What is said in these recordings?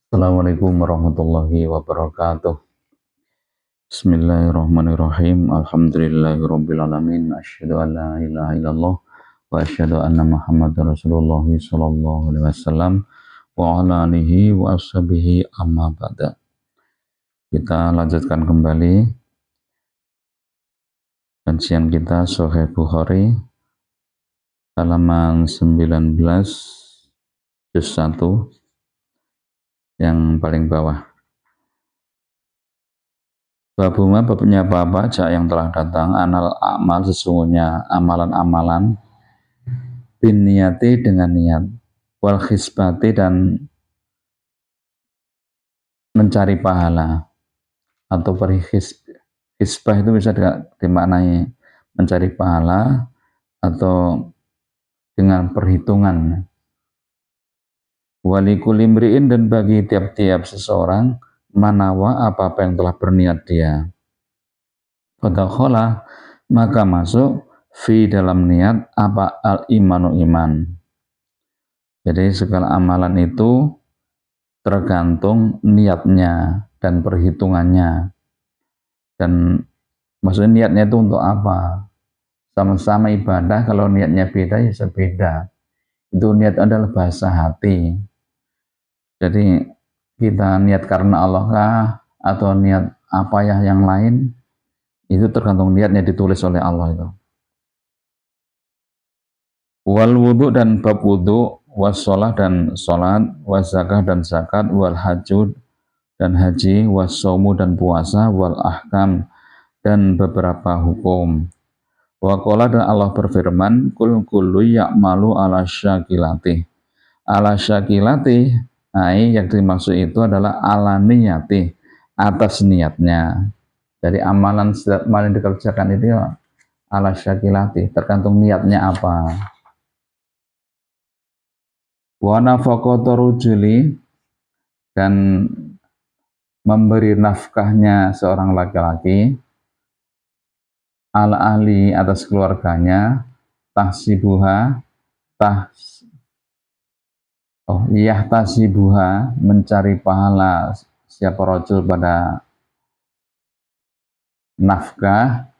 Assalamualaikum warahmatullahi wabarakatuh. Bismillahirrahmanirrahim. Alhamdulillahirabbil alamin. Asyhadu an la ilaha illallah wa asyhadu anna Muhammadar Rasulullah sallallahu alaihi wasallam wa ala alihi wa ashabihi amma ba'da. Kita lanjutkan kembali kajian kita Sahih Bukhari halaman 19 juz 1 yang paling bawah. Babuma babnya apa yang telah datang anal amal sesungguhnya amalan-amalan bin niyati dengan niat wal khisbati dan mencari pahala atau hisbah itu bisa dimaknai mencari pahala atau dengan perhitungan. Walikul imri'in dan bagi tiap-tiap seseorang manawa apa-apa yang telah berniat dia. Fadakhola maka masuk fi dalam niat apa al imanu iman. Jadi segala amalan itu tergantung niatnya dan perhitungannya. Dan maksudnya niatnya itu untuk apa? Sama-sama ibadah, kalau niatnya beda ya beda. Itu niat adalah bahasa hati. Jadi kita niat karena Allah kah atau niat apa ya yang lain, itu tergantung niatnya ditulis oleh Allah itu. Wal wudu dan bab wudu, was sholah dan sholat, was zakah dan zakat, wal hajud dan haji, was saumu dan puasa, wal ahkam dan beberapa hukum. Wa qala dan Allah berfirman, kul kullu ya'malu ala syakilati. Ala syakilati, yang dimaksud itu adalah ala niyati, atas niatnya. Jadi amalan setiap amalan yang dikerjakan itu ala syakilati, tergantung niatnya apa. Wa nafaqatu rujuli dan memberi nafkahnya seorang laki-laki ala ahli atas keluarganya tahsibuha yahtasibuha mencari pahala siapa rojul pada nafkah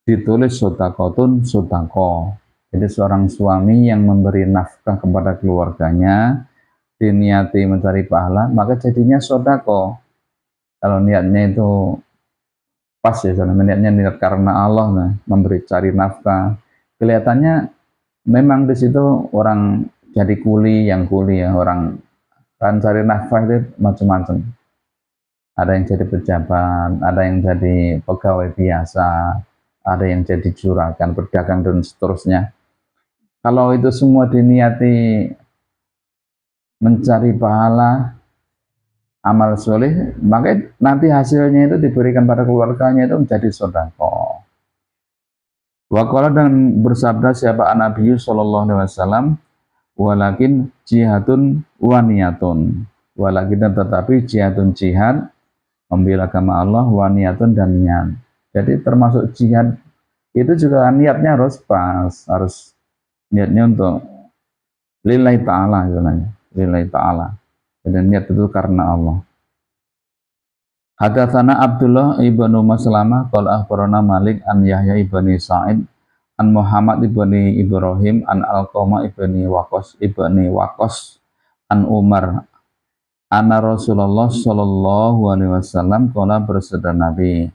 ditulis sodakotun sodako. Jadi seorang suami yang memberi nafkah kepada keluarganya diniati mencari pahala maka jadinya sodako. Kalau niatnya itu pas ya, niatnya niat karena Allah, nah, memberi cari nafkah, kelihatannya memang di situ orang jadi kuli ya, orang kan cari nafkah itu macam-macam. Ada yang jadi pejabat, ada yang jadi pegawai biasa, ada yang jadi juragan, berdagang dan seterusnya. Kalau itu semua diniati mencari pahala amal soleh, maka nanti hasilnya itu diberikan pada keluarganya itu menjadi sedekah. Waqala dan bersabda siapa Nabi sallallahu alaihi wasallam, walakin jihadun wa niyatun. Walakin dan tetapi jihadun jihad membela agama Allah, wa niyatun dan niat. Jadi termasuk jihad itu juga niatnya harus pas, harus niatnya untuk lillahi ta'ala istilahnya, lillahi ta'ala. Dan niat itu karena Allah. Hadatsana Abdullah ibnu Maslamah qala akhbarana Malik an Yahya ibni Sa'id an Muhammad ibni Ibrahim an Alqamah ibni Waqqas an Umar anna Rasulullah sallallahu alaihi wasallam qala bersabda Nabi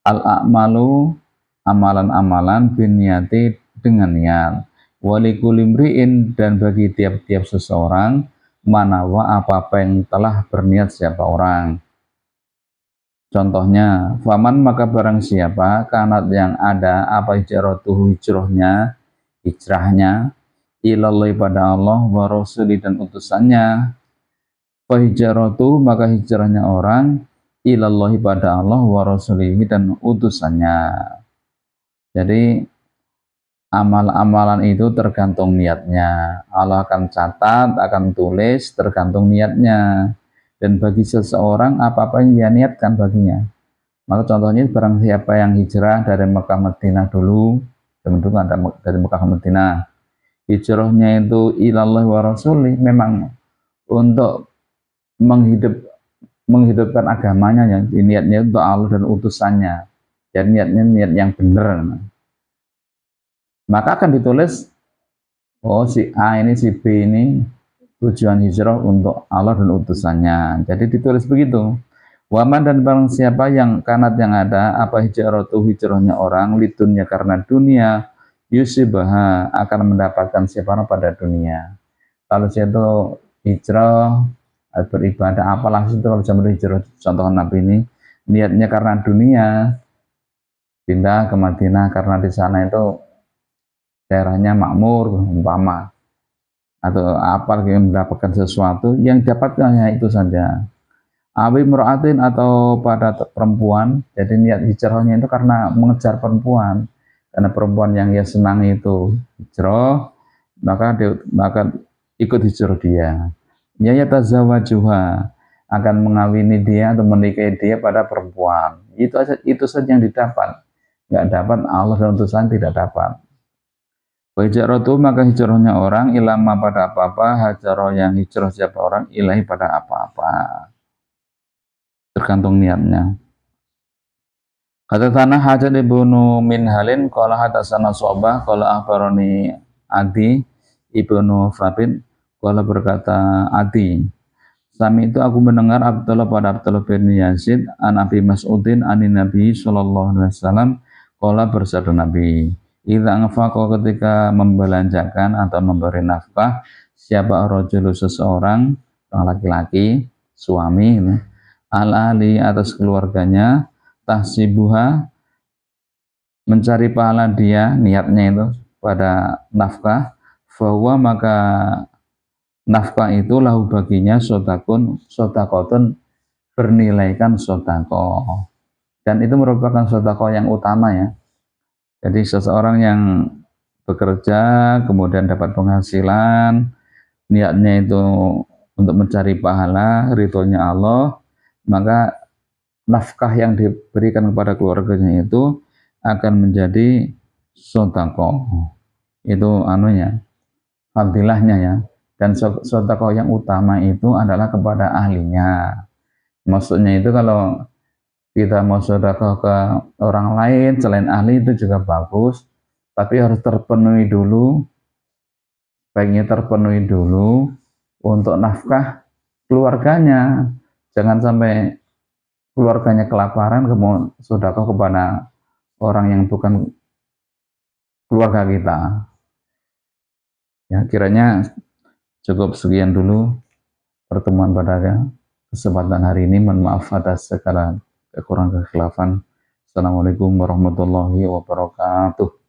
al a'malu amalan-amalan binniyati dengan niat walikul imri'in dan bagi tiap-tiap seseorang manawa apa-apa yang telah berniat siapa orang. Contohnya, faman maka barang siapa kanat yang ada apa hijrahnya ilallah pada Allah wa rasuli dan utusannya. Fa hijratu maka hijrahnya orang ilallah pada Allah wa rasulihi dan utusannya. Jadi amal-amalan itu tergantung niatnya. Allah akan catat, akan tulis tergantung niatnya. Dan bagi seseorang apa-apa yang dia niatkan baginya. Maka contohnya barang siapa yang hijrah dari Mekah Madinah dulu, teman-teman dari Mekah Madinah, hijrahnya itu ilallah wa rasuli memang untuk menghidupkan agamanya, ya niatnya untuk Allah dan utusannya, dan niatnya niat yang benar, maka akan ditulis, oh si A ini, si B ini tujuan hijrah untuk Allah dan utusannya, jadi ditulis begitu. Waman, dan barang siapa yang kanat yang ada apa hijrahnya orang lidunya karena dunia, yusibah akan mendapatkan siapa pada dunia. Kalau saya itu hijrah beribadah apalah itu, kalau zaman hijrah contoh Nabi ini niatnya karena dunia, pindah ke Madinah karena di sana itu daerahnya makmur umpama, atau apa yang mendapatkan sesuatu yang dapatkan hanya itu saja. Awi muraatin, atau pada perempuan, jadi niat hijrahnya itu karena mengejar perempuan, karena perempuan yang ia senang itu hijrah, maka ikut hijrah dia. Ya yatazawajuha, akan mengawini dia atau menikahi dia pada perempuan. Itu saja yang didapat. Nggak dapat Allah dan utusan, tidak dapat. Hijratu, maka hijrahnya orang ilama pada apa-apa, hajarah yang hijrah siapa orang ilahi pada apa-apa. Tergantung niatnya. Kata tanah hajat ibnu Minhalin qala hadatsana Sobah qala akhbarani Adi ibnu Fabin qala berkata Adi, sami itu aku mendengar Abdullah pada Abdullah bin Yazid an Abi Mas'udin anin Nabi sallallahu alaihi wasallam qala bersabda Nabi, idza anfaqa, ketika membelanjakan atau memberi nafkah siapa rajul seseorang, laki-laki, suami, al-ali atas keluarganya, tahsibuha mencari pahala dia, niatnya itu pada nafkah, bahwa maka nafkah itu lahu baginya sodakotun bernilaikan sodako, dan itu merupakan sodako yang utama ya. Jadi seseorang yang bekerja kemudian dapat penghasilan, niatnya itu untuk mencari pahala ridhonya Allah, maka nafkah yang diberikan kepada keluarganya itu akan menjadi sodako. Itu anunya, fadilahnya ya. Dan sodako yang utama itu adalah kepada ahlinya. Maksudnya itu kalau kita mau sodako ke orang lain selain ahli itu juga bagus, tapi harus terpenuhi dulu, baiknya terpenuhi dulu untuk nafkah keluarganya. Jangan sampai keluarganya kelaparan kemudian sodako kepada orang yang bukan keluarga kita. Ya, kiranya cukup sekian dulu pertemuan pada kesempatan hari ini. Mohon maaf atas segala kekurangan kekhilafan. Assalamualaikum warahmatullahi wabarakatuh.